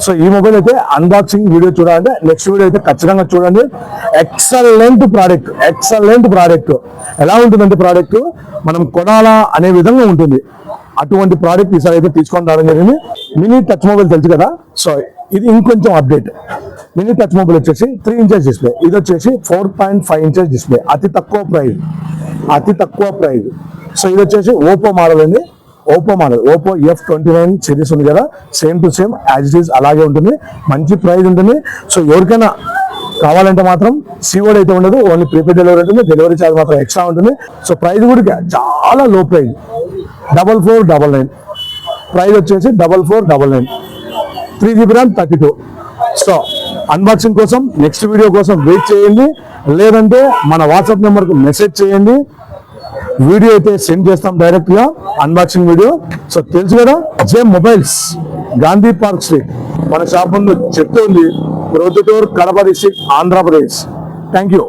So ఈ mobile అయితే unboxing video చూడాలంటే నెక్స్ట్ వీడియో అయితే ఖచ్చితంగా చూడండి. ఎక్సలెంట్ ప్రోడక్ట్ ఎలా ఉంటుందంటే ప్రోడక్ట్ మనం కొనాలా అనే విధంగా ఉంటుంది. అటువంటి ప్రోడక్ట్ ఈసారి అయితే తీసుకొని రావడం జరిగింది. మినీ టచ్ మొబైల్ తెలుసు కదా, సో ఇది ఇంకొంచెం అప్డేట్. మినీ టచ్ మొబైల్ వచ్చేసి 3 ఇంచెస్ డిస్ప్లే, ఇది వచ్చేసి 4.5 ఇంచెస్ డిస్ప్లే, అతి తక్కువ ప్రైస్. సో ఇది వచ్చేసి ఓపో మోడల్ అండి. ఓపో F29 సిరీస్ ఉంది కదా, same to same as it is అలాగే ఉంటుంది. మంచి ప్రైస్ ఉంటుంది. సో ఎవరికైనా కావాలంటే మాత్రం సిఓడి అయితే ఉండదు, ఓన్లీ ప్రీపెయిడ్ డెలివరీ ఉంటుంది. డెలివరీ ఛార్జ్ మాత్రం ఎక్స్ట్రా ఉంటుంది. సో ప్రైస్ కూడా చాలా లో ప్రైస్, 4499. ప్రైస్ వచ్చేసి 4499, 3GB RAM 32. సో అన్బాక్సింగ్ కోసం నెక్స్ట్ వీడియో కోసం వెయిట్ చేయండి, లేదంటే మన వాట్సాప్ నెంబర్కు మెసేజ్ చేయండి. వీడియో అయితే సెండ్ చేస్తాం డైరెక్ట్ గా అన్బాక్సింగ్ వీడియో. సో తెలుసు కదా, జేమ్ మొబైల్స్, గాంధీ పార్క్ స్ట్రీట్, మన షాప్ ముందు చెప్తుంది, Proddatur, Kadapa district, Andhra Pradesh. Thank you.